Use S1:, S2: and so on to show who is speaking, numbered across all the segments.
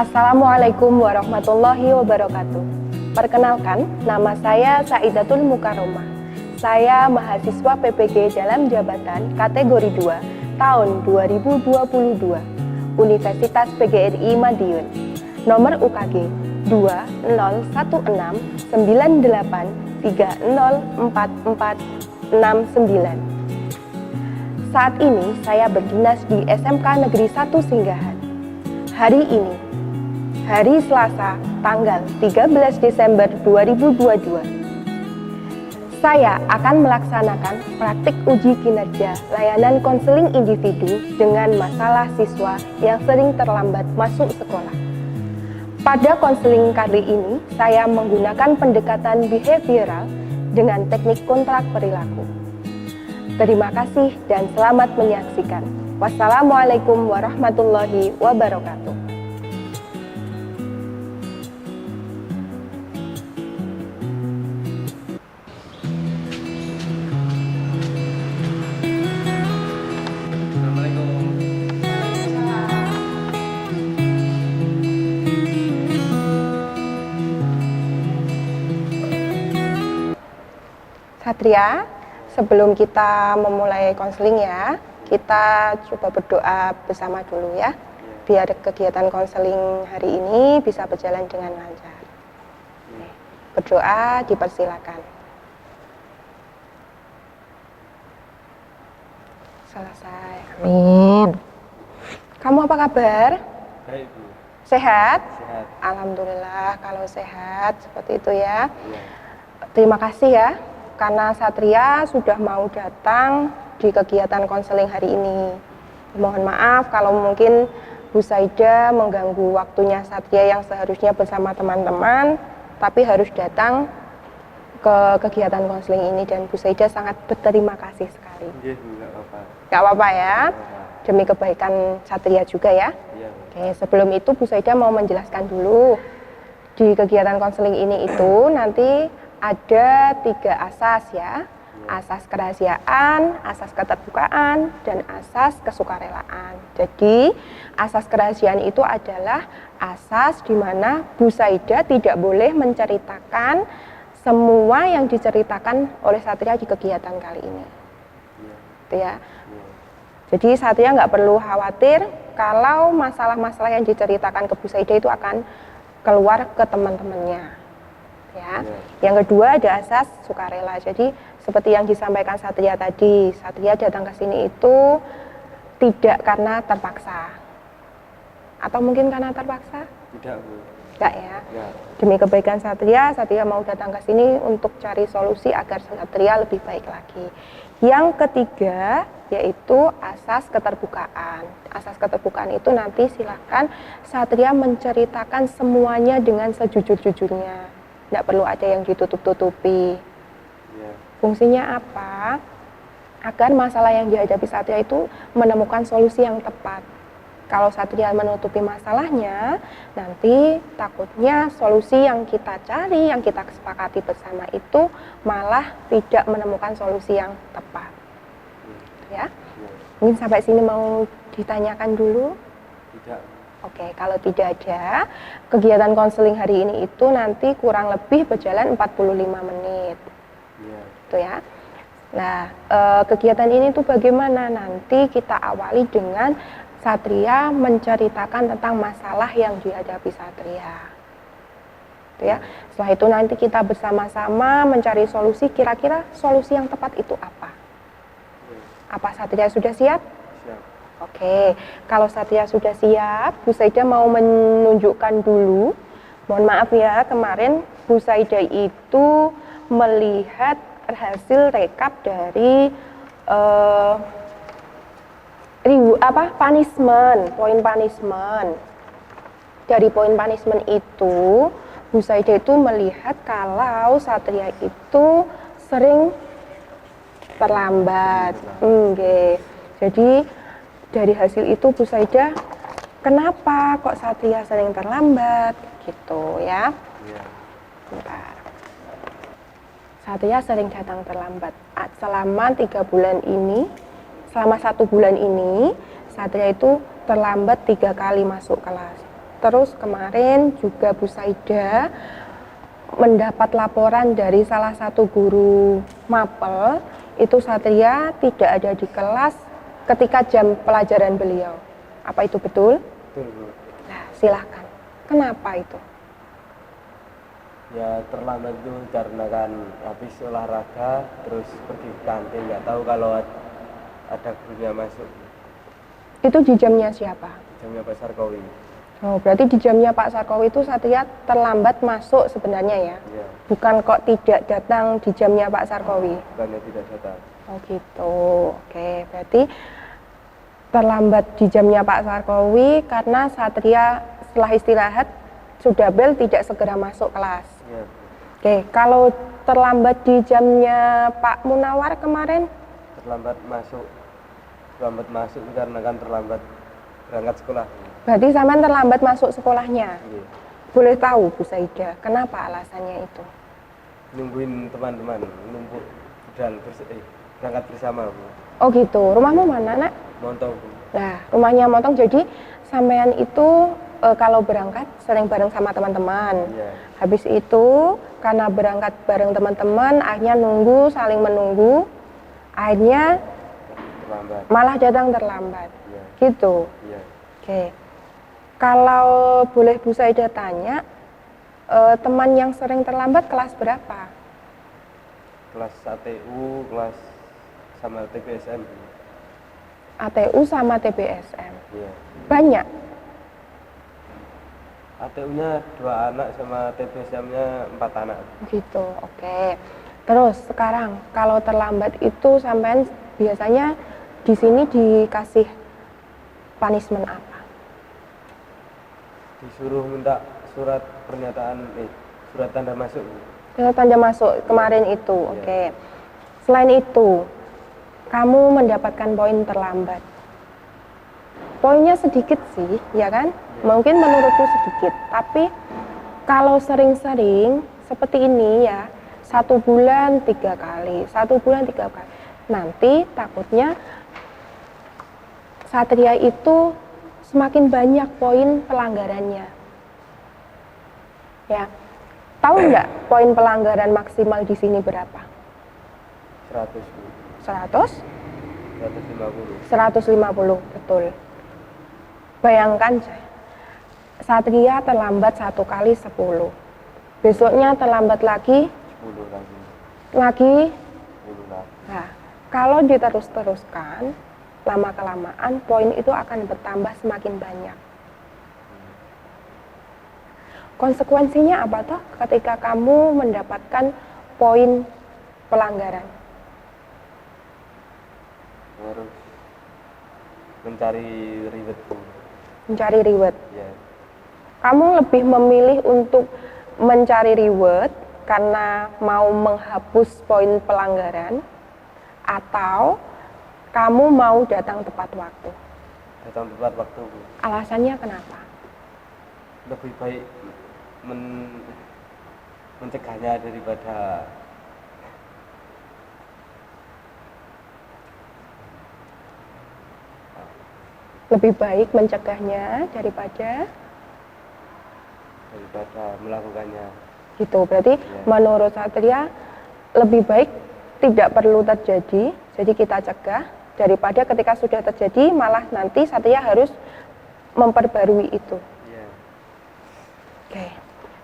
S1: Assalamualaikum warahmatullahi wabarakatuh. Perkenalkan, nama saya Saidatul Mukaromah. Saya mahasiswa PPG dalam jabatan kategori 2 tahun 2022, Universitas PGRI Madiun. Nomor UKG 201698304469. Saat ini saya berdinas di SMK Negeri 1 Singgahan. Hari ini, hari Selasa, tanggal 13 Desember 2022, saya akan melaksanakan praktik uji kinerja layanan konseling individu dengan masalah siswa yang sering terlambat masuk sekolah. Pada konseling kali ini, saya menggunakan pendekatan behavioral dengan teknik kontrak perilaku. Terima kasih dan selamat menyaksikan. Wassalamualaikum warahmatullahi wabarakatuh. Satria, sebelum kita memulai konseling ya, kita coba berdoa bersama dulu ya, biar kegiatan konseling hari ini bisa berjalan dengan lancar. Berdoa dipersilakan. Selesai. Amin. Kamu apa kabar?
S2: Baik, Bu.
S1: Sehat?
S2: Sehat.
S1: Alhamdulillah kalau sehat, seperti itu ya. Terima kasih ya, karena Satria sudah mau datang di kegiatan konseling hari ini. Mohon maaf kalau mungkin Bu Saida mengganggu waktunya Satria yang seharusnya bersama teman-teman, tapi harus datang ke kegiatan konseling ini, dan Bu Saida sangat berterima kasih sekali.
S2: Iya, Bu, nggak apa-apa.
S1: Gak apa-apa ya,
S2: Nggak apa-apa.
S1: demi kebaikan Satria juga ya.
S2: Iya, Bu.
S1: Oke, sebelum itu Bu Saida mau menjelaskan dulu, di kegiatan konseling ini itu nanti ada 3 asas ya, asas kerahasiaan, asas keterbukaan, dan asas kesukarelaan. Jadi asas kerahasiaan itu adalah asas di mana Bu Saida tidak boleh menceritakan semua yang diceritakan oleh Satria di kegiatan kali ini. Gitu ya. Jadi Satria nggak perlu khawatir kalau masalah-masalah yang diceritakan ke Bu Saida itu akan keluar ke teman-temannya. Ya. Yang kedua ada asas sukarela. Jadi seperti yang disampaikan Satria tadi, Satria datang ke sini itu tidak karena terpaksa. Atau mungkin karena terpaksa?
S2: Tidak, Bu.
S1: Enggak ya.
S2: Ya.
S1: Demi kebaikan Satria, Satria mau datang ke sini untuk cari solusi agar Satria lebih baik lagi. Yang ketiga yaitu asas keterbukaan. Asas keterbukaan itu nanti silakan Satria menceritakan semuanya dengan sejujur-jujurnya. Tidak perlu ada yang ditutup-tutupi.
S2: Ya.
S1: Fungsinya apa? Agar masalah yang dihadapi Satria itu menemukan solusi yang tepat. Kalau Satria menutupi masalahnya, nanti takutnya solusi yang kita cari, yang kita sepakati bersama itu malah tidak menemukan solusi yang tepat. Ya? Mungkin sampai sini mau ditanyakan dulu?
S2: Tidak.
S1: Oke, kalau tidak ada, kegiatan konseling hari ini itu nanti kurang lebih berjalan 45 menit.
S2: Ya.
S1: Gitu ya. Nah, kegiatan ini tuh bagaimana? Nanti kita awali dengan Satria menceritakan tentang masalah yang dihadapi Satria. Gitu ya. Setelah itu nanti kita bersama-sama mencari solusi, kira-kira solusi yang tepat itu apa? Apa Satria sudah siap?
S2: Siap.
S1: Oke, kalau Satria sudah siap, Bu Saida mau menunjukkan dulu. Mohon maaf ya, kemarin Bu Saida itu melihat hasil rekap dari poin punishment. Dari poin punishment itu, Bu Saida itu melihat kalau Satria itu sering terlambat. Jadi dari hasil itu Bu Saida, kenapa kok Satria sering terlambat? Gitu ya. Bentar. Satria sering datang terlambat. Selama 3 bulan ini, selama 1 bulan ini, Satria itu terlambat 3 kali masuk kelas. Terus kemarin juga Bu Saida mendapat laporan dari salah satu guru mapel, itu Satria tidak ada di kelas ketika jam pelajaran beliau. Apa itu betul?
S2: Betul, Bu.
S1: Nah, silahkan. Kenapa itu?
S2: Ya terlambat itu karena kan habis olahraga terus pergi ke kantin, nggak tahu kalau ada gurunya masuk.
S1: Itu di jamnya siapa?
S2: Jamnya Pak Sarkowi.
S1: Oh, berarti di jamnya Pak Sarkowi itu Satria terlambat masuk sebenarnya ya?
S2: Iya,
S1: Bukan kok tidak datang di jamnya Pak Sarkowi?
S2: bukannya tidak datang.
S1: Oh gitu, oke. Berarti terlambat di jamnya Pak Sarkowi karena Satria setelah istirahat sudah bel tidak segera masuk kelas.
S2: Iya,
S1: Oke, kalau terlambat di jamnya Pak Munawar kemarin,
S2: terlambat masuk karena kan terlambat berangkat sekolah.
S1: berarti sampean terlambat masuk sekolahnya.
S2: Iya.
S1: Boleh tahu Bu Saida, kenapa alasannya itu?
S2: Nungguin teman-teman numpuk berangkat bersama, Bu.
S1: Oh gitu, rumahmu mana nak?
S2: Montong, Bu.
S1: Nah, rumahnya Motong, jadi sampean itu kalau berangkat sering bareng sama teman-teman.
S2: Iya.
S1: Habis itu karena berangkat bareng teman-teman, akhirnya nunggu, saling menunggu, akhirnya
S2: Terlambat.
S1: malah datang terlambat.
S2: Iya.
S1: Gitu.
S2: Iya.
S1: Oke. Kalau boleh Bu Saida tanya, teman yang sering terlambat kelas berapa?
S2: Kelas ATU, kelas sama TPSM. Bu.
S1: ATU sama TBSM.
S2: Iya.
S1: Banyak.
S2: ATU-nya 2 anak sama TPSM-nya 4 anak.
S1: Gitu. Oke. Terus sekarang kalau terlambat itu sampean biasanya di sini dikasih punishment apa?
S2: Disuruh minta surat tanda masuk. Bu.
S1: Tanda masuk kemarin itu.
S2: Iya.
S1: Oke. Selain itu, kamu mendapatkan poin terlambat. Poinnya sedikit sih, ya kan? Mungkin menurutku sedikit, tapi kalau sering-sering seperti ini ya, 1 bulan 3 kali, 1 bulan 3 kali, nanti takutnya Satria itu semakin banyak poin pelanggarannya. Ya, tahu nggak poin pelanggaran maksimal di sini berapa?
S2: 100, Bu.
S1: 100?
S2: 150.
S1: 150, betul. Bayangkan, Satria terlambat 1 kali 10. Besoknya terlambat lagi
S2: 10 lagi. 10 lagi.
S1: Nah, kalau diterus-teruskan, lama-kelamaan poin itu akan bertambah semakin banyak. Konsekuensinya apa toh ketika kamu mendapatkan poin pelanggaran?
S2: Harus mencari ribet, Bu.
S1: Mencari reward.
S2: Ya.
S1: Kamu lebih memilih untuk mencari reward karena mau menghapus poin pelanggaran, atau kamu mau datang tepat waktu?
S2: Datang tepat waktu, Bu.
S1: Alasannya kenapa?
S2: Lebih baik mencegahnya daripada
S1: Lebih baik mencegahnya daripada
S2: melakukannya.
S1: gitu. Berarti
S2: Ya.
S1: menurut Satria lebih baik tidak perlu terjadi, jadi kita cegah daripada ketika sudah terjadi malah nanti Satria harus memperbarui itu.
S2: Ya.
S1: Oke.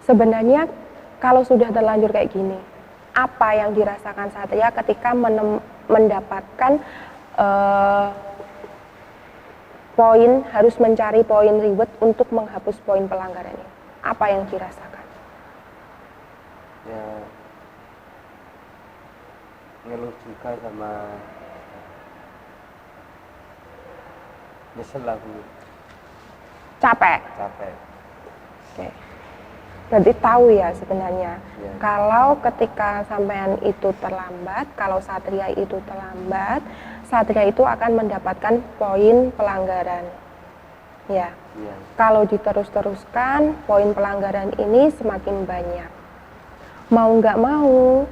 S1: Sebenarnya kalau sudah terlanjur kayak gini, apa yang dirasakan Satria ketika mendapatkan poin, harus mencari poin reward untuk menghapus poin pelanggaran ini? Apa yang dirasakan?
S2: Ya, ngeluh juga sama nyesel lah, Bu.
S1: Capek.
S2: Capek.
S1: Oke. Berarti tahu ya sebenarnya,
S2: Ya.
S1: kalau ketika sampean itu terlambat, kalau Satria itu terlambat, Satria itu akan mendapatkan poin pelanggaran. Ya,
S2: Iya.
S1: kalau diterus-teruskan, poin pelanggaran ini semakin banyak. Mau nggak mau,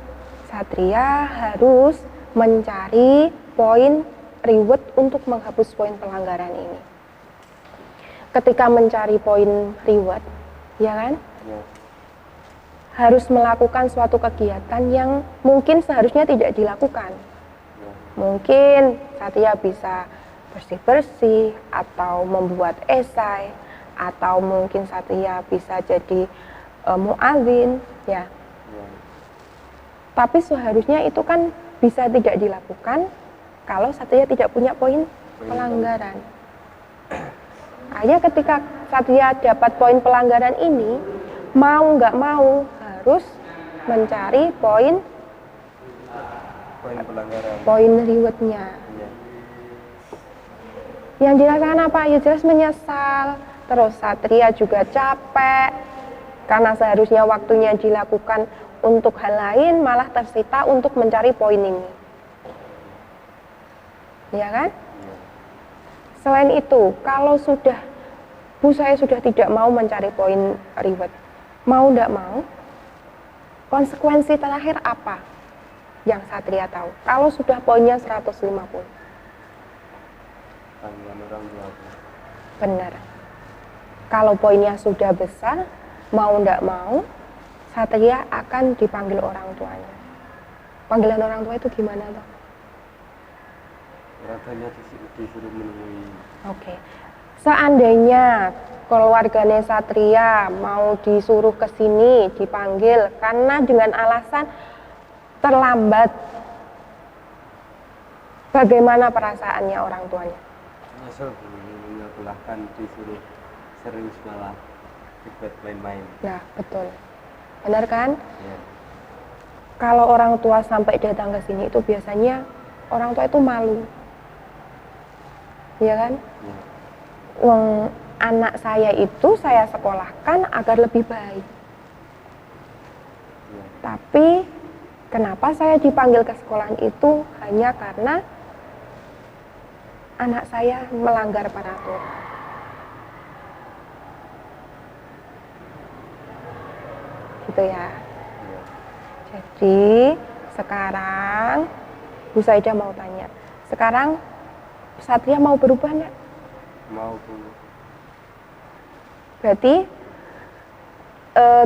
S1: Satria harus mencari poin reward untuk menghapus poin pelanggaran ini. ketika mencari poin reward, ya kan?
S2: Ya.
S1: Harus melakukan suatu kegiatan yang mungkin seharusnya tidak dilakukan.
S2: Ya.
S1: Mungkin Satria bisa bersih-bersih atau membuat esai, atau mungkin Satria bisa jadi muadzin, ya.
S2: Ya.
S1: Tapi seharusnya itu kan bisa tidak dilakukan kalau Satria tidak punya poin pelanggaran. Hanya ketika Satria dapat poin pelanggaran ini, mau nggak mau harus mencari poin
S2: Pelanggaran.
S1: poin rewardnya.
S2: Ya.
S1: Yang dirasakan apa? Ya jelas menyesal. Terus Satria juga capek karena seharusnya waktunya dilakukan untuk hal lain, malah tersita untuk mencari poin ini. Ya kan?
S2: Ya.
S1: Selain itu, kalau saya sudah tidak mau mencari poin reward, mau tidak mau, konsekuensi terakhir apa yang Satria tahu? Kalau sudah poinnya 150.
S2: Panggilan orang tua.
S1: Benar. Kalau poinnya sudah besar, mau tidak mau, Satria akan dipanggil orang tuanya. Panggilan orang tua itu gimana toh?
S2: Orang tuanya disuruh menemui.
S1: Oke. Seandainya keluarganya Satria mau disuruh ke sini, dipanggil karena dengan alasan terlambat, bagaimana perasaannya orang tuanya?
S2: Nyesel bahkan disuruh sering malah ikut main-main.
S1: Nah, betul. Benar kan?
S2: Ya.
S1: Kalau orang tua sampai datang ke sini itu biasanya orang tua itu malu. Iya kan?
S2: Ya.
S1: Anak saya itu saya sekolahkan agar lebih baik.
S2: Ya.
S1: Tapi kenapa saya dipanggil ke sekolahan itu hanya karena anak saya melanggar peraturan. Gitu ya.
S2: Ya.
S1: Jadi sekarang Bu Saida mau tanya, sekarang Satria mau berubah nggak?
S2: Mau Bu.
S1: Berarti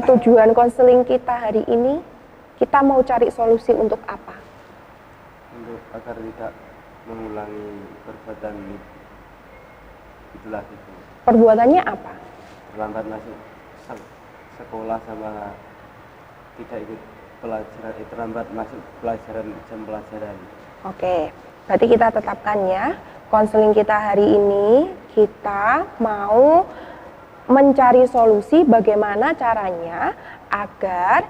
S1: tujuan konseling kita hari ini, kita mau cari solusi untuk apa?
S2: Untuk agar tidak mengulangi perbuatan itu lagi Bu.
S1: Perbuatannya apa?
S2: Terlambat masuk sekolah sama tidak ikut pelajaran, terlambat masuk pelajaran, jam pelajaran.
S1: Oke, berarti kita tetapkan ya, konseling kita hari ini kita mau mencari solusi bagaimana caranya agar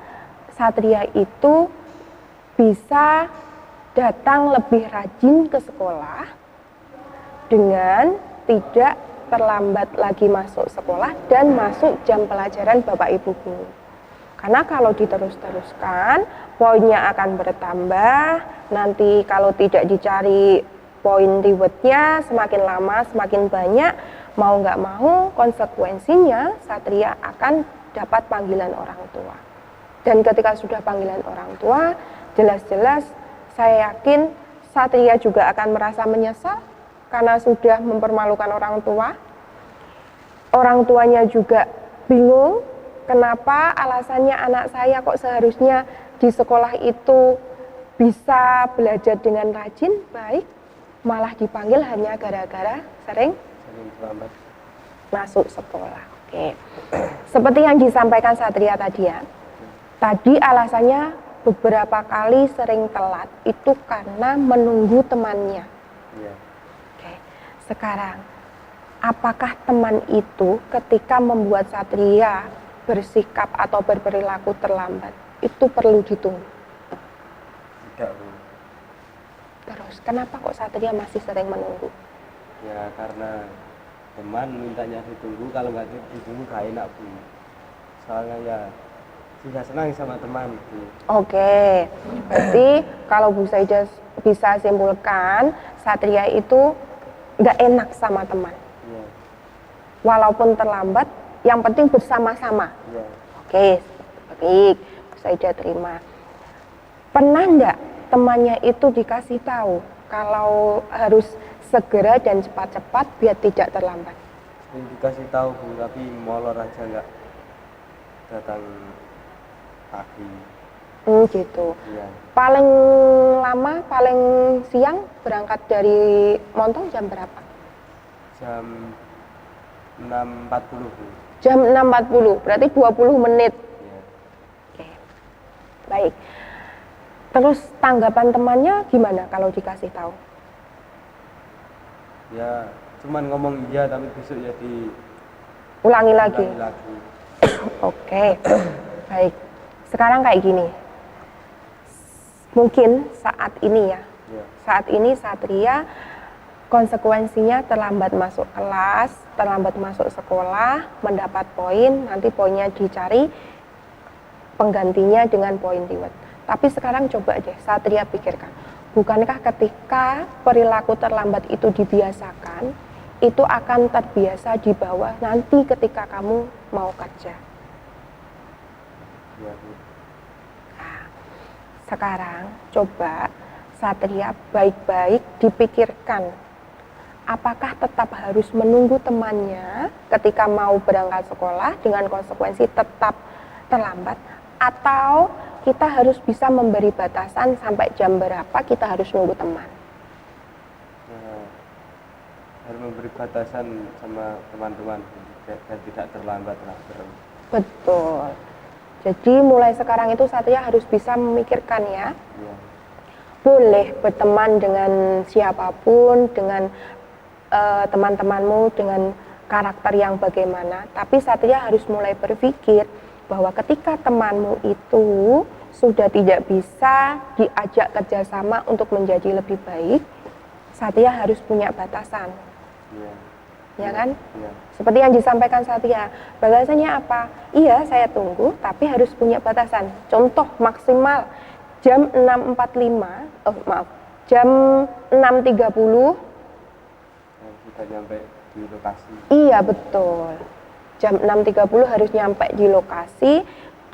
S1: Satria itu bisa datang lebih rajin ke sekolah dengan tidak terlambat lagi masuk sekolah dan masuk jam pelajaran Bapak Ibu guru. Karena kalau diterus-teruskan, poinnya akan bertambah, nanti kalau tidak dicari poin rewardnya semakin lama semakin banyak, mau nggak mau konsekuensinya Satria akan dapat panggilan orang tua. Dan ketika sudah panggilan orang tua, jelas-jelas saya yakin Satria juga akan merasa menyesal karena sudah mempermalukan orang tua. Orang tuanya juga bingung, kenapa alasannya anak saya kok seharusnya di sekolah itu bisa belajar dengan rajin, baik, malah dipanggil hanya gara-gara sering
S2: Terlambat
S1: masuk sekolah. Oke. Seperti yang disampaikan Satria tadi ya. Tadi alasannya beberapa kali sering telat itu karena menunggu temannya.
S2: ya.
S1: Oke. Sekarang, apakah teman itu ketika membuat Satria bersikap atau berperilaku terlambat itu perlu ditunggu?
S2: Tidak Bu.
S1: Terus, kenapa kok Satria masih sering menunggu?
S2: Ya karena teman mintanya ditunggu, kalau nggak ditunggu gak enak Bu. Soalnya ya sudah senang sama teman Bu.
S1: Oke, berarti kalau Bu Saida bisa simpulkan, Satria itu nggak enak sama teman.
S2: Ya.
S1: Walaupun terlambat, yang penting bersama-sama.
S2: Ya.
S1: Oke, baik, Bu Saida terima. Pernah nggak temannya itu dikasih tahu kalau harus segera dan cepat-cepat biar tidak terlambat?
S2: dikasih tahu Bu, tapi molor aja nggak datang pagi.
S1: Gitu.
S2: Iya,
S1: Paling lama, paling siang berangkat dari Montong jam berapa?
S2: jam 6.40 Bu.
S1: Jam 6.40, berarti 20 menit.
S2: Iya.
S1: Oke, baik. Terus tanggapan temannya gimana kalau dikasih tahu?
S2: Ya cuman ngomong iya tapi besok ya
S1: Ulangi lagi.
S2: diulangi lagi.
S1: Oke, baik. Sekarang kayak gini. Mungkin saat ini ya,
S2: Iya.
S1: saat ini Satria konsekuensinya terlambat masuk kelas, terlambat masuk sekolah, mendapat poin, nanti poinnya dicari penggantinya dengan poin reward. Tapi sekarang coba deh Satria pikirkan, bukankah ketika perilaku terlambat itu dibiasakan, itu akan terbiasa di bawah nanti ketika kamu mau kerja.
S2: Iya Bu.
S1: Nah, sekarang coba Satria baik-baik dipikirkan, apakah tetap harus menunggu temannya ketika mau berangkat sekolah dengan konsekuensi tetap terlambat, atau kita harus bisa memberi batasan sampai jam berapa kita harus nunggu teman.
S2: Nah, harus memberi batasan sama teman-teman dan tidak terlambat lah.
S1: Betul. Jadi mulai sekarang itu Satria harus bisa memikirkan ya,
S2: Iya.
S1: boleh berteman dengan siapapun, dengan teman-temanmu, dengan karakter yang bagaimana, tapi Satria harus mulai berpikir bahwa ketika temanmu itu sudah tidak bisa diajak kerjasama untuk menjadi lebih baik, Satria harus punya batasan,
S2: Iya.
S1: ya kan?
S2: Iya.
S1: Seperti yang disampaikan Satria, batasannya apa? Iya, saya tunggu, tapi harus punya batasan. Contoh maksimal jam 6.45, jam 6.30.
S2: Kita nyampe di lokasi.
S1: Iya, betul. Jam 6.30 harus nyampe di lokasi,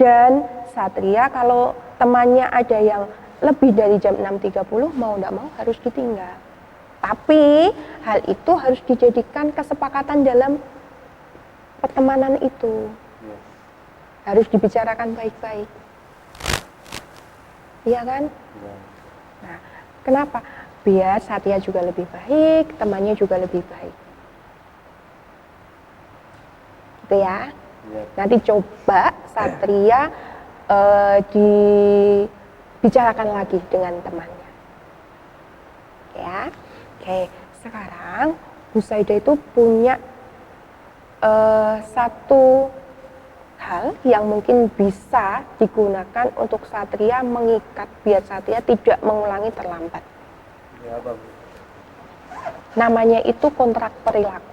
S1: dan Satria kalau temannya ada yang lebih dari jam 6.30, mau tidak mau harus ditinggal. Tapi hal itu harus dijadikan kesepakatan dalam pertemanan itu.
S2: Iya.
S1: Harus dibicarakan baik-baik. Iya kan?
S2: Iya.
S1: Nah, kenapa? Biar Satria juga lebih baik, temannya juga lebih baik. Gitu ya.
S2: Iya.
S1: Nanti coba Satria dibicarakan lagi dengan temannya. Ya. Oke, sekarang Bu Saida itu punya satu hal yang mungkin bisa digunakan untuk Satria mengikat biar Satria tidak mengulangi terlambat.
S2: Ya apa Bu?
S1: Namanya itu kontrak perilaku.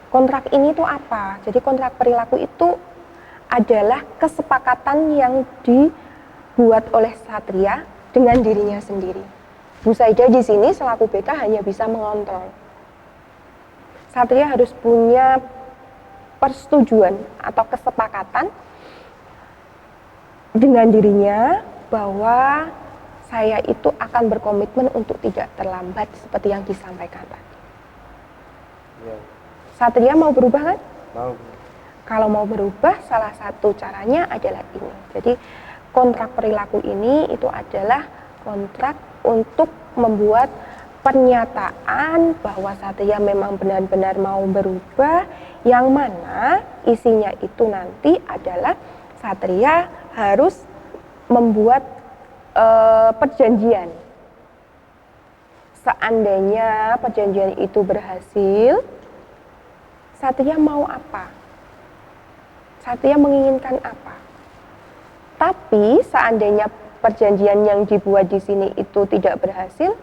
S1: Kontrak ini tuh apa? Jadi kontrak perilaku itu adalah kesepakatan yang dibuat oleh Satria dengan dirinya sendiri. Bu Saida di sini selaku BK hanya bisa mengontrol. Satria harus punya persetujuan atau kesepakatan dengan dirinya bahwa saya itu akan berkomitmen untuk tidak terlambat seperti yang disampaikan tadi.
S2: Iya.
S1: Satria mau berubah kan?
S2: Mau Bu.
S1: Kalau mau berubah, salah satu caranya adalah ini. Jadi kontrak perilaku ini itu adalah kontrak untuk membuat pernyataan bahwa Satria memang benar-benar mau berubah, yang mana isinya itu nanti adalah Satria harus membuat perjanjian. Seandainya perjanjian itu berhasil, Satria mau apa? Satria menginginkan apa? Tapi seandainya perjanjian yang dibuat di sini itu tidak berhasil,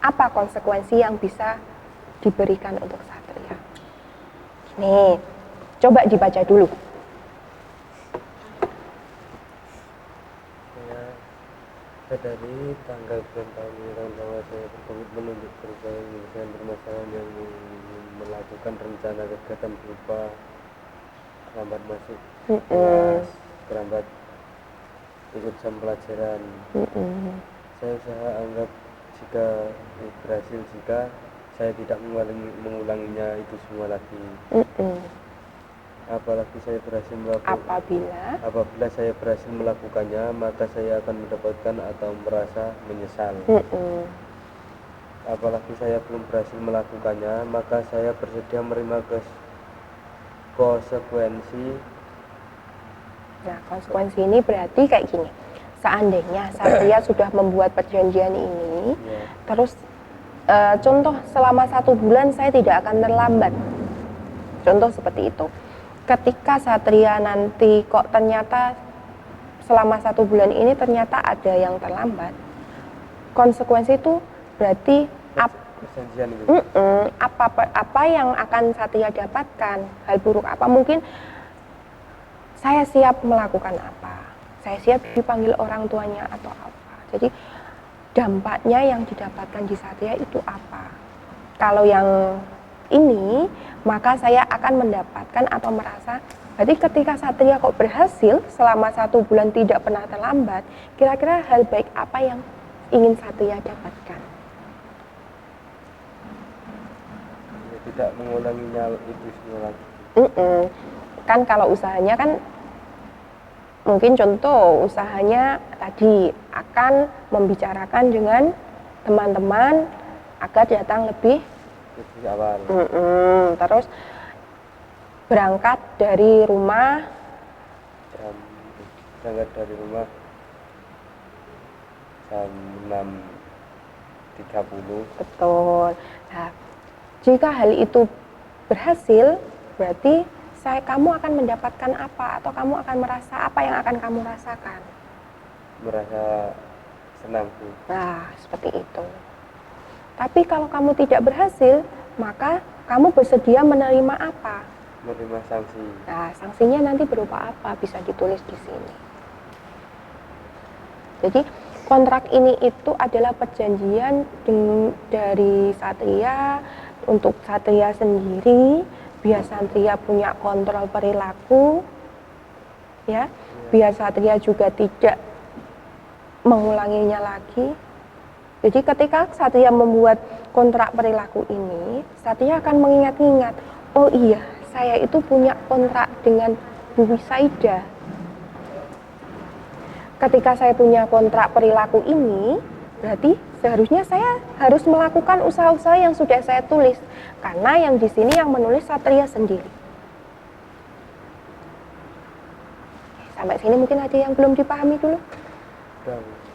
S1: apa konsekuensi yang bisa diberikan untuk Satria? Nih, coba dibaca dulu.
S2: Dari tanggal pemberitahuan bahwa saya berkomitmen untuk berupaya menyelesaikan permasalahan yang melakukan rencana kegiatan berupa terlambat masuk kelas, terlambat ikut jam pelajaran. Saya usaha anggap jika berhasil, jika saya tidak mengulanginya itu semua lagi. Apalagi saya berhasil apabila saya berhasil melakukannya, maka saya akan mendapatkan atau merasa menyesal. Apalagi saya belum berhasil melakukannya, maka saya bersedia menerima konsekuensi.
S1: Nah, konsekuensi ini berarti kayak gini. Seandainya Satria sudah membuat perjanjian ini, terus contoh selama 1 bulan saya tidak akan terlambat. Contoh seperti itu. Ketika Satria nanti kok ternyata selama 1 bulan ini ternyata ada yang terlambat, konsekuensi itu berarti apa yang akan Satria dapatkan, hal buruk apa, mungkin saya siap melakukan apa, saya siap dipanggil orang tuanya atau apa. Jadi dampaknya yang didapatkan di Satria itu apa. Kalau yang ini, maka saya akan mendapatkan atau merasa, berarti ketika Satria kok berhasil selama 1 bulan tidak pernah terlambat, kira-kira hal baik apa yang ingin Satria dapatkan?
S2: Ya, tidak mengulanginya itu semua lagi.
S1: Kan kalau usahanya kan, mungkin contoh usahanya tadi akan membicarakan dengan teman-teman agar datang lebih
S2: awal.
S1: Terus berangkat dari rumah
S2: jam 6.30.
S1: Betul. Nah, jika hal itu berhasil, berarti kamu akan mendapatkan apa, atau kamu akan merasa apa yang akan kamu rasakan?
S2: Merasa senang.
S1: Nah, seperti itu. Tapi kalau kamu tidak berhasil, maka kamu bersedia menerima apa?
S2: Menerima sanksi.
S1: Nah, sanksinya nanti berupa apa? Bisa ditulis di sini. Jadi kontrak ini itu adalah perjanjian dari Satria untuk Satria sendiri, biar Satria punya kontrol perilaku, ya, biar Satria juga tidak mengulanginya lagi. Jadi ketika Satria membuat kontrak perilaku ini, Satria akan mengingat-ingat, oh iya, saya itu punya kontrak dengan Bu Wisaida. Ketika saya punya kontrak perilaku ini, berarti seharusnya saya harus melakukan usaha-usaha yang sudah saya tulis, karena yang di sini yang menulis Satria sendiri. Sampai sini mungkin ada yang belum dipahami dulu?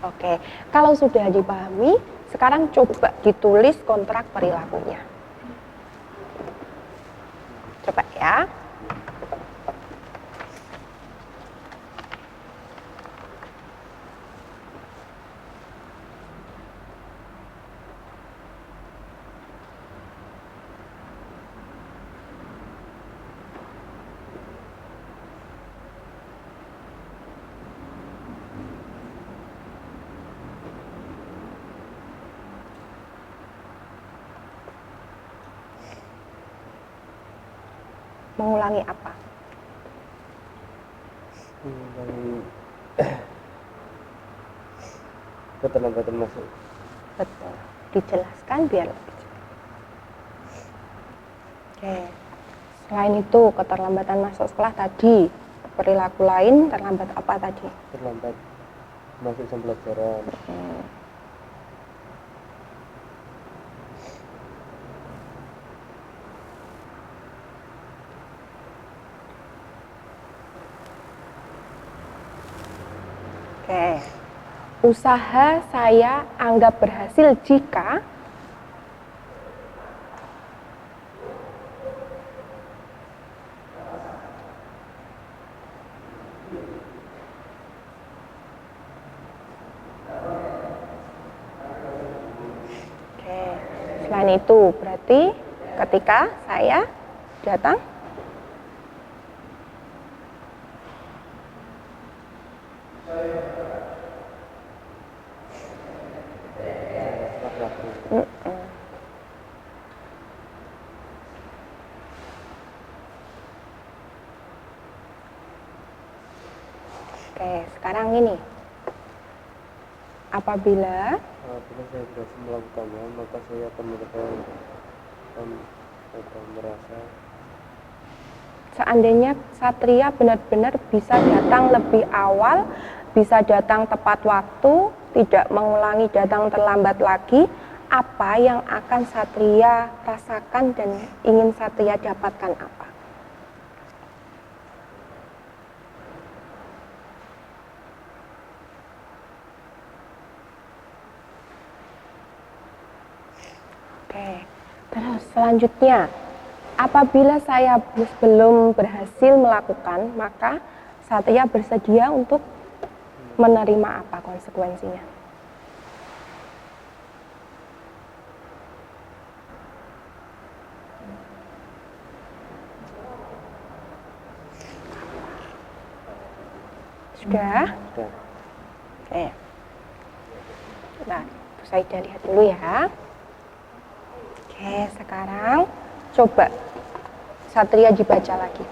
S1: Oke, kalau sudah dipahami, sekarang coba ditulis kontrak perilakunya. Coba ya. Mengulangi apa?
S2: Mengulangi keterlambatan masuk.
S1: Betul. Dijelaskan biar lebih jelas. Oke. Selain itu, keterlambatan masuk sekolah tadi, perilaku lain terlambat apa tadi?
S2: Terlambat masuk jam pelajaran.
S1: Oke. Usaha saya anggap berhasil jika selain itu berarti ketika saya datang Oke, sekarang ini. Apabila
S2: saya berhasil melakukannya, maka saya akan mendapatkan melakukan atau merasa
S1: Seandainya Satria benar-benar bisa datang lebih awal, bisa datang tepat waktu, tidak mengulangi datang terlambat lagi, apa yang akan Satria rasakan dan ingin Satria dapatkan apa? Oke, terus selanjutnya, apabila saya belum berhasil melakukan, maka Satria bersedia untuk menerima apa konsekuensinya? Sudah?
S2: sudah.
S1: Oke. Nah, Bu Saida lihat dulu ya. Oke, sekarang coba Satria dibaca lagi.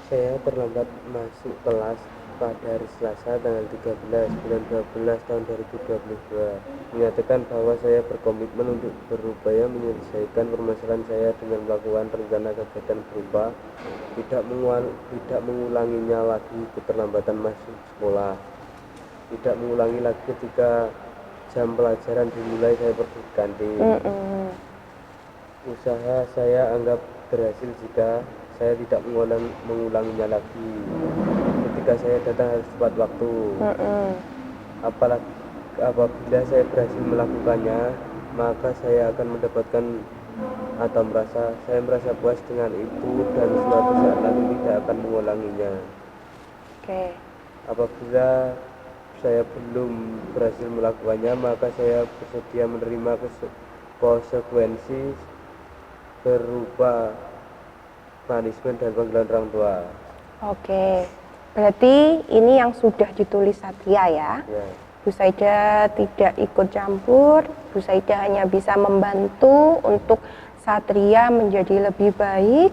S2: Saya terlambat masuk kelas pada hari Selasa tanggal 13 bulan 12 tahun 2022. Menyatakan bahwa saya berkomitmen untuk berupaya menyelesaikan permasalahan saya dengan melakukan rencana kegiatan berupa tidak mengulanginya lagi keterlambatan masuk sekolah, tidak mengulangi lagi ketika jam pelajaran dimulai saya pergi ke kantin. Usaha saya anggap berhasil jika saya tidak mengulanginya lagi ketika saya datang harus tepat waktu. Apabila saya berhasil melakukannya, maka saya akan mendapatkan atau saya merasa puas dengan itu dan suatu saat nanti tidak akan mengulanginya.
S1: Oke.
S2: Apabila saya belum berhasil melakukannya, maka saya bersedia menerima konsekuensi berupa punishment dan panggilan orang tua.
S1: Oke, berarti ini yang sudah ditulis Satria ya.
S2: Ya.
S1: Bu Saida tidak ikut campur, Bu Saida hanya bisa membantu untuk Satria menjadi lebih baik.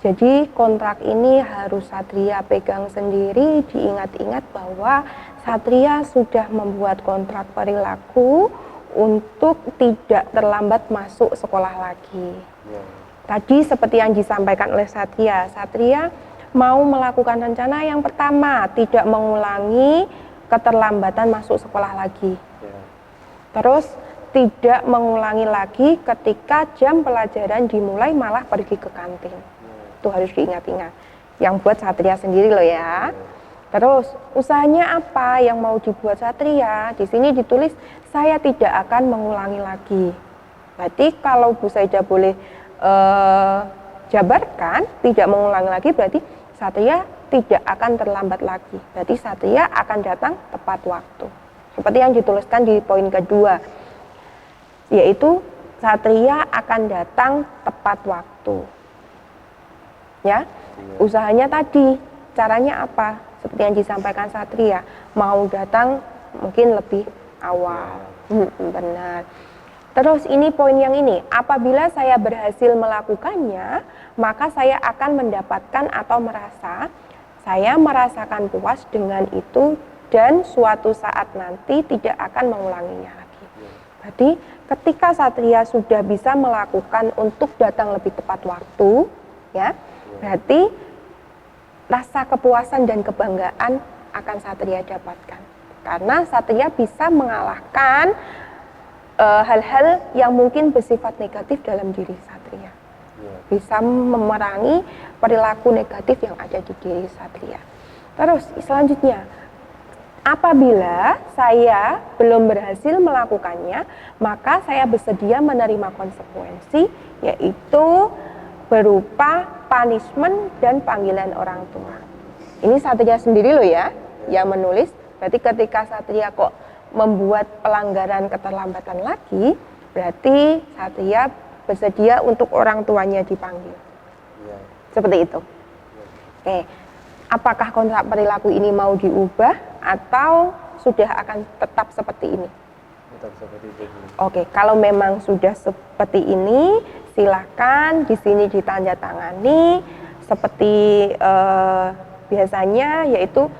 S1: Jadi kontrak ini harus Satria pegang sendiri, diingat-ingat bahwa Satria sudah membuat kontrak perilaku untuk tidak terlambat masuk sekolah lagi.
S2: Ya.
S1: Tadi seperti yang disampaikan oleh Satria, Satria mau melakukan rencana yang pertama, tidak mengulangi keterlambatan masuk sekolah lagi.
S2: Ya.
S1: Terus tidak mengulangi lagi ketika jam pelajaran dimulai malah pergi ke kantin. Itu harus diingat-ingat. Yang buat Satria sendiri loh ya. Terus usahanya apa yang mau dibuat Satria? Di sini ditulis saya tidak akan mengulangi lagi. Berarti kalau Bu Saida boleh jabarkan tidak mengulangi lagi, berarti Satria tidak akan terlambat lagi. Berarti Satria akan datang tepat waktu. Seperti yang dituliskan di poin kedua, yaitu Satria akan datang tepat waktu. Ya, usahanya tadi, caranya apa? Seperti yang disampaikan Satria, mau datang mungkin lebih awal. Benar. Terus ini poin yang ini, apabila saya berhasil melakukannya, maka saya akan mendapatkan atau saya merasakan puas dengan itu dan suatu saat nanti tidak akan mengulanginya lagi. Berarti ketika Satria sudah bisa melakukan untuk datang lebih tepat waktu, ya, berarti rasa kepuasan dan kebanggaan akan Satria dapatkan. Karena Satria bisa mengalahkan hal-hal yang mungkin bersifat negatif dalam diri Satria. Bisa memerangi perilaku negatif yang ada di diri Satria. Terus selanjutnya, apabila saya belum berhasil melakukannya, maka saya bersedia menerima konsekuensi, yaitu berupa punishment dan panggilan orang tua. Ini Satria sendiri loh ya, yang menulis. Berarti ketika Satria kok membuat pelanggaran keterlambatan lagi, berarti Satria bersedia untuk orang tuanya dipanggil.
S2: Ya.
S1: Seperti itu. Oke, apakah kontrak perilaku ini mau diubah atau sudah akan tetap seperti ini?
S2: Tetap seperti itu.
S1: Oke, kalau memang sudah seperti ini, silakan di sini ditandatangani seperti biasanya, yaitu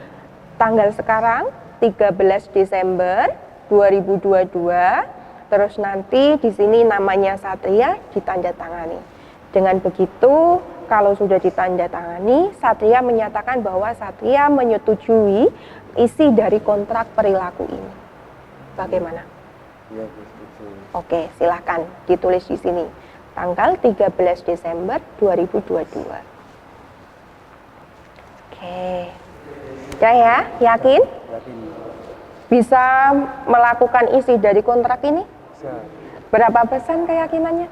S1: tanggal sekarang 13 Desember 2022, Terus nanti di sini namanya Satria ditandatangani. Dengan begitu, kalau sudah ditandatangani, Satria menyatakan bahwa Satria menyetujui isi dari kontrak perilaku ini. Bagaimana?
S2: Iya, Bu, setuju.
S1: Oke, silahkan ditulis di sini. Tanggal 13 Desember 2022. Oke. Ya ya, yakin?
S2: Yakin
S1: Bisa melakukan isi dari kontrak ini?
S2: bisa.
S1: Berapa persen keyakinannya?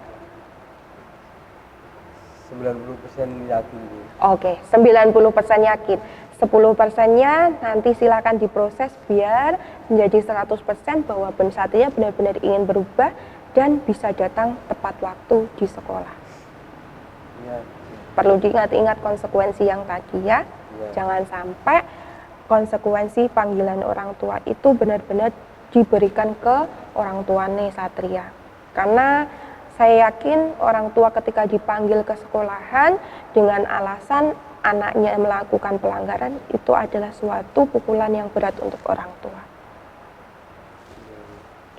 S2: 90% yakin, Bu.
S1: Oke, 90% yakin. 10%-nya nanti silakan diproses biar menjadi 100% bahwa Ben Satria benar-benar ingin berubah dan bisa datang tepat waktu di sekolah.
S2: Iya.
S1: Perlu diingat-ingat konsekuensi yang tadi ya.
S2: Iya.
S1: Jangan sampai konsekuensi panggilan orang tua itu benar-benar diberikan ke orang tua nih Satria. Karena saya yakin orang tua ketika dipanggil ke sekolahan dengan alasan anaknya melakukan pelanggaran itu adalah suatu pukulan yang berat untuk orang tua.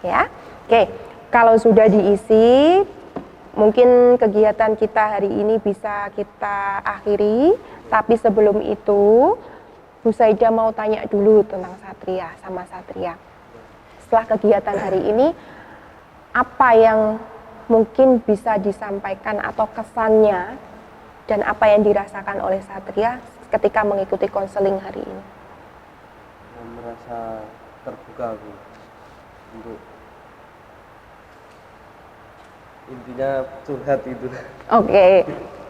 S1: Ya, oke. Kalau sudah diisi, mungkin kegiatan kita hari ini bisa kita akhiri. Tapi sebelum itu, Bu Saida mau tanya dulu tentang Satria sama Satria. Setelah kegiatan hari ini, apa yang mungkin bisa disampaikan atau kesannya dan apa yang dirasakan oleh Satria ketika mengikuti konseling hari ini?
S2: Saya merasa terbuka, Bu, untuk intinya curhat itu.
S1: Oke,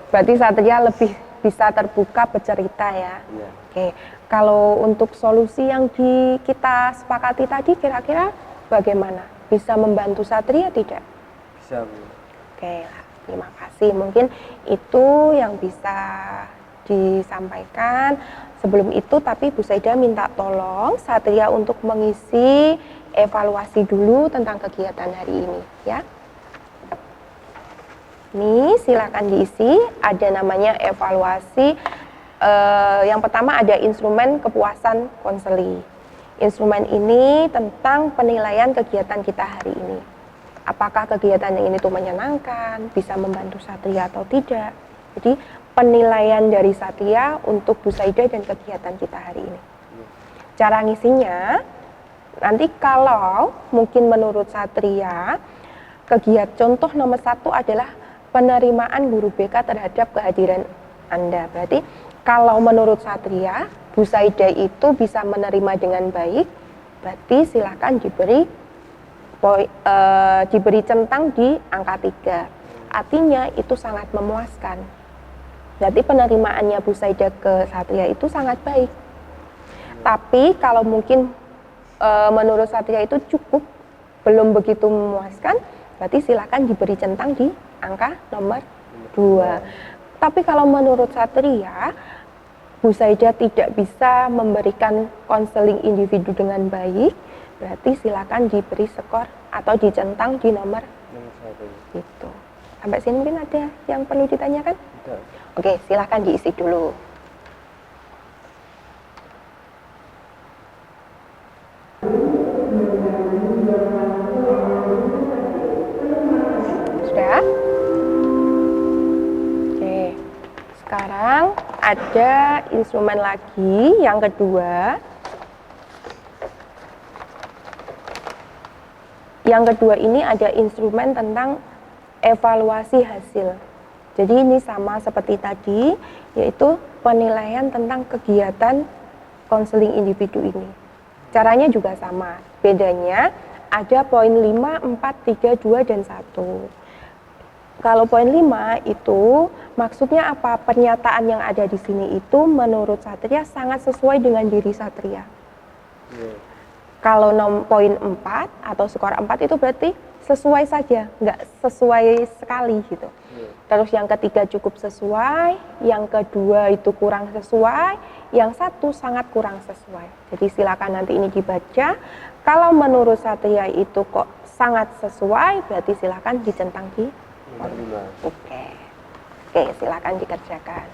S1: berarti Satria lebih bisa terbuka bercerita ya.
S2: Iya.
S1: Oke, kalau untuk solusi yang kita sepakati tadi kira-kira bagaimana? Bisa membantu Satria tidak?
S2: Bisa, Bu.
S1: Oke, terima kasih. Mungkin itu yang bisa disampaikan. Sebelum itu, tapi Bu Saida minta tolong Satria untuk mengisi evaluasi dulu tentang kegiatan hari ini, ya. Ini silakan diisi. Ada namanya evaluasi. Yang pertama ada instrumen kepuasan konseli. Instrumen ini tentang penilaian kegiatan kita hari ini. Apakah kegiatan yang ini tuh menyenangkan, bisa membantu Satria atau tidak. Jadi penilaian dari Satria untuk Bu Saida dan kegiatan kita hari ini. Cara ngisinya, nanti kalau mungkin menurut Satria, contoh nomor 1 adalah penerimaan guru BK terhadap kehadiran Anda. Berarti kalau menurut Satria, Bu Saida itu bisa menerima dengan baik, berarti silakan diberi centang di angka 3. Artinya itu sangat memuaskan. Berarti penerimaannya Bu Saida ke Satria itu sangat baik. Tapi kalau mungkin menurut Satria itu cukup, belum begitu memuaskan, berarti silakan diberi centang di angka nomor 2. Tapi kalau menurut Satria, Bu Saida tidak bisa memberikan konseling individu dengan baik, berarti silakan diberi skor atau dicentang di nomor
S2: 1.
S1: itu. Sampai sini mungkin ada yang perlu ditanyakan?
S2: Tidak.
S1: Oke, silakan diisi dulu. Sudah? Oke. Sekarang ada instrumen lagi yang kedua. Yang kedua ini ada instrumen tentang evaluasi hasil. Jadi ini sama seperti tadi, yaitu penilaian tentang kegiatan konseling individu ini. Caranya juga sama, bedanya ada poin 5, 4, 3, 2, dan 1. Kalau poin 5 itu maksudnya apa? Pernyataan yang ada di sini itu menurut Satria sangat sesuai dengan diri Satria.
S2: Yeah.
S1: Kalau poin 4 atau skor 4 itu berarti sesuai saja, nggak sesuai sekali gitu.
S2: Yeah.
S1: Terus yang ketiga cukup sesuai, yang kedua itu kurang sesuai, yang satu sangat kurang sesuai. Jadi silakan nanti ini dibaca. Kalau menurut Satria itu kok sangat sesuai, berarti silakan dicentang di Oke, silakan dikerjakan.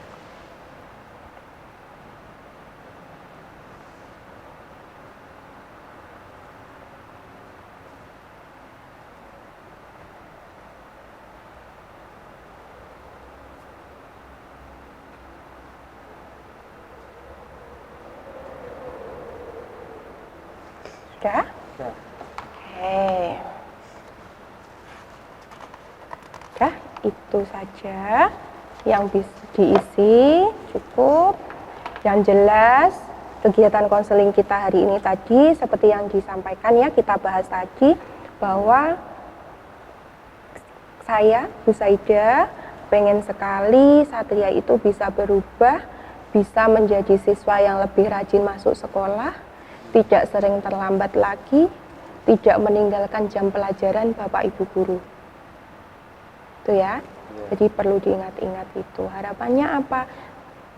S1: Sudah?
S2: Sudah.
S1: Oke. Sudah, itu saja yang bisa diisi, cukup. Yang jelas, kegiatan konseling kita hari ini tadi, seperti yang disampaikan ya, kita bahas tadi, bahwa saya, Bu Saida, pengen sekali Satria itu bisa berubah, bisa menjadi siswa yang lebih rajin masuk sekolah, tidak sering terlambat lagi, tidak meninggalkan jam pelajaran Bapak Ibu guru. Itu ya. Jadi perlu diingat-ingat itu. Harapannya apa?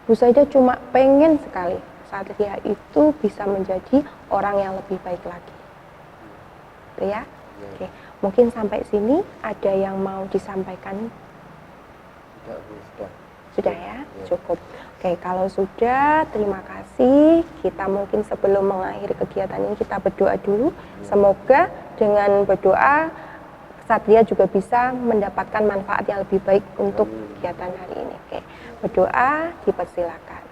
S1: Bu Saida cuma pengen sekali Satria itu bisa menjadi orang yang lebih baik lagi. Itu ya. Oke. Mungkin sampai sini ada yang mau disampaikan?
S2: Sudah.
S1: Sudah ya? Cukup. Oke, kalau sudah, terima kasih. Kita mungkin sebelum mengakhiri kegiatan ini kita berdoa dulu. Semoga dengan berdoa Satria juga bisa mendapatkan manfaat yang lebih baik untuk kegiatan hari ini. Oke, berdoa dipersilakan.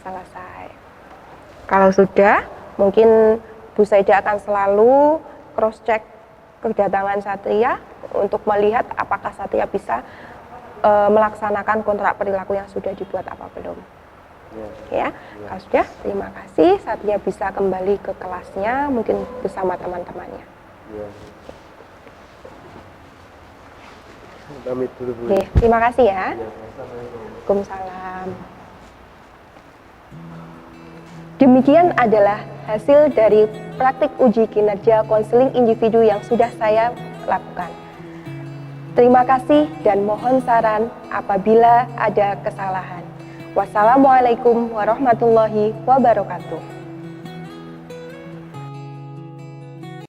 S1: Selesai. Kalau sudah, mungkin Bu Saida akan selalu cross check kedatangan Satria untuk melihat apakah Satria bisa melaksanakan kontrak perilaku yang sudah dibuat apa belum. Ya, kalau sudah, terima kasih. Satria bisa kembali ke kelasnya, mungkin bersama teman-temannya.
S2: Pamit dulu, Bu.
S1: Oke, terima kasih ya.
S2: Assalamualaikum.
S1: Waalaikumsalam. Demikian adalah hasil dari praktik uji kinerja konseling individu yang sudah saya lakukan. Terima kasih dan mohon saran apabila ada kesalahan. Wassalamualaikum warahmatullahi wabarakatuh.